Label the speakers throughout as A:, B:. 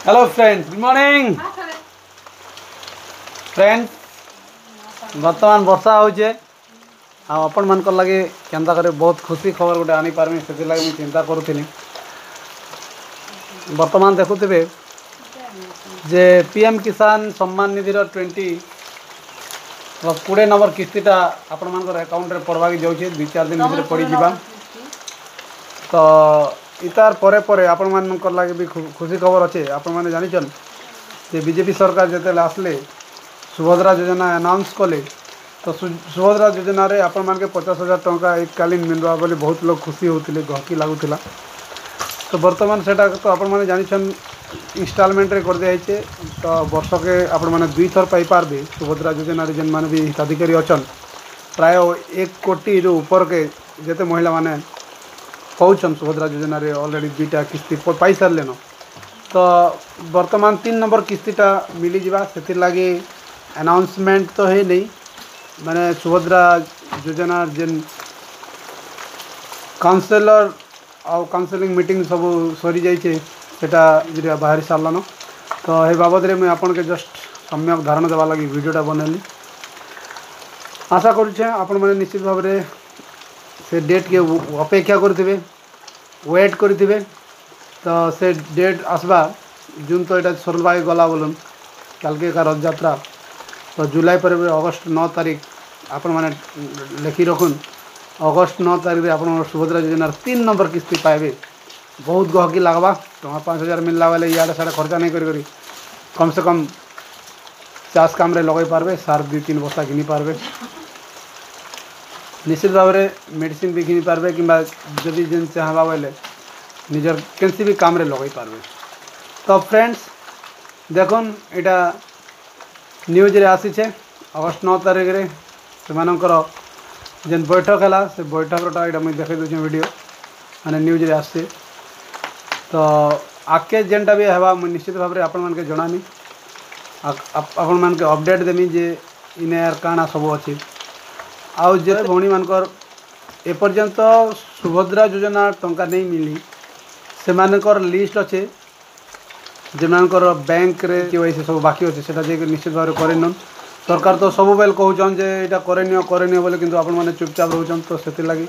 A: Hello friends, good morning friends. बर्तमान वर्षा होचे आपण मान लगे केन्ता करे बहुत खुशी खबर गोटे आनी पारमी से लगे मुझे चिंता करूली। बर्तमान देखुथे जे पीएम किसान सम्मान निधि 20 नंबर किस्तीटा आपण मान अकाउंट में पड़वा जाऊे 2-4 दिन भीतर पड़ जा। तो इतार परे परे आपण मान लगे भी खुशी खबर अच्छे। आपण मैंने जानिछन जे बीजेपी सरकार जिते आसले सुभद्रा योजना अनाउंस कले तो सुभद्रा योजना रे आपण मान के 50,000 टंका एककालीन मिलवा बोली बहुत लोग खुशी होते गहकी लगुला। तो बर्तमान सेटा तो आपण मैंने जानिछन इंस्टॉलमेंट रे कर दिया। तो वर्ष के आपण मैंने 2 थर पाई पारबे सुभद्रा योजना रे जेन माने भी हिताधिकारी अछन प्राय 1 कोटी रो ऊपर के जेते महिला माने कहन सुभद्रा योजना रे ऑलरेडी 2टा किस्ती पाई सारे न। तो बर्तमान 3 नंबर किस्तीटा मिली जावा से लगे अनाउंसमेंट तो है नहीं माने सुभद्रा योजना जेन काउंसिलर और काउंसिलिंग मीटिंग सब सरी जाइए सेटा बाहरी सारलान। तो ये बाबद में मुझे आपन के जस्ट सम्यक धारणा देवा लगी वीडियोटा बनैली। आशा करुचे आपण मैंने निश्चित भाव में से डेट के अपेक्षा करेंगे वेट करेंगे। तो से डेट आसबा जून तो यहाँ सरलवा गला बोलन कालके का रथ यात्रा। तो जुलाई पर अगस्ट 9 तारीख आपण मैंने लिखि रखुन अगस्ट 9 तारीख आप सुभद्रा योजना 3 नंबर किस्ती पाइबे। बहुत गहकी लगवा टଙ୍କା 5,000 मिलला वाले इे साढ़े खर्चा नहीं करी कम से कम चाष काम रे लगे पारबे सार 2-3 बस्ता घिनी पारबे निश्चित भाव में मेडिसिन भी घिनी पारबे कि जदि जेन चाहबा बोले निजर कैसी भी काम रे लगे पारबे। तो फ्रेंड्स देखुन यहाँ न्यूज रे आसी अगस्ट 9 तारीख रे से मानकर जेन बैठक है से बैठकटा यहाँ मुझे देखे दूसरे वीडियो माने न्यूज रे आसे। तो आगे जेनटा भी है मुझे निश्चित भाव में आपण मान के जनामी आपण मान के अपडेट देमी जे इने यार काना सब अच्छी आउ जे भौणी मानकर एपर्यंत सुभद्रा योजना टंका नहीं मिली से मानकर लिस्ट अच्छे जेमानकर बैंक रे केवाईसी सब बाकी अच्छे से निश्चित भाव में करेन। सरकार तो सब बेल कहन जे यहाँ करनी बोले किंतु आपण मैंने चुपचाप रोचन। तो से लगी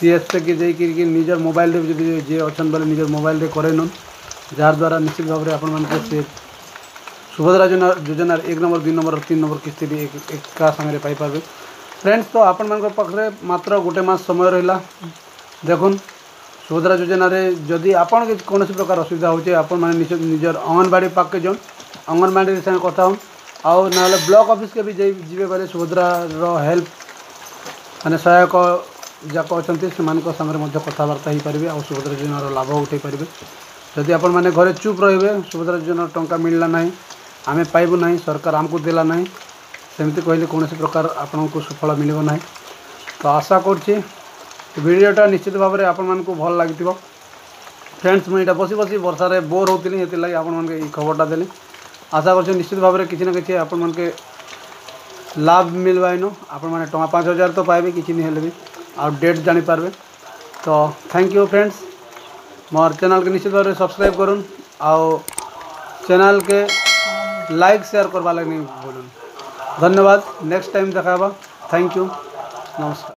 A: सीएससी के जाकि निजर मोबाइल रे जे अच्छन बोले निजर मोबाइल रे करेन जार द्वारा निश्चित भाव में आपण से सुभद्रा योजना 1 नंबर 2 नंबर 3 नंबर किस्ती एक सामने पाई पारबे। फ्रेंड्स तो आपण मान पाखे मात्र गोटे मास समय रहा देखुन सुभद्रा योजना रे जदि आपण के कौन प्रकार असुविधा होचे आपण माने निजर अंगनबाड़ी पाक के जन अंगनबाड़ी संगे कथा हन आउ ना ब्लॉक ऑफिस के भी जीवे बोले सुभद्रा रो हेल्प माने सहायक जाक अच्छा से कथबार्ता हो पारे आ सुभद्रा योजना लाभ उठे पारे। जदि आपण माने घरे चुप रहिबे सुभद्रा योजना टंका मिलला नहीं आमे पाइबु नहीं सरकार आमको देला नहीं सेमती कहले कौन प्रकार आपन को सफल मिल ना। तो आशा करछि वीडियोटा निश्चित भाव में आपण मान को भल लगी। फ्रेंड्स मुझे बसी बसी वर्षा रे बोर होती ये लगी आपण मान के खबरटा देली। आशा कर निश्चित भाव में किसी ना कि आपण मान के लाभ मिलवा इन आपण मैंने टଙ୍କା 5,000 तो पाइबे किसी नहीं भी आ डेट जानीपारे। तो thank you friends more channel के निश्चित भाव में सब्सक्राइब करूँ आओ चैनल के लाइक शेयर करवा लगे नहीं भूलूँ। धन्यवाद नेक्स्ट टाइम देखा। थैंक यू नमस्कार।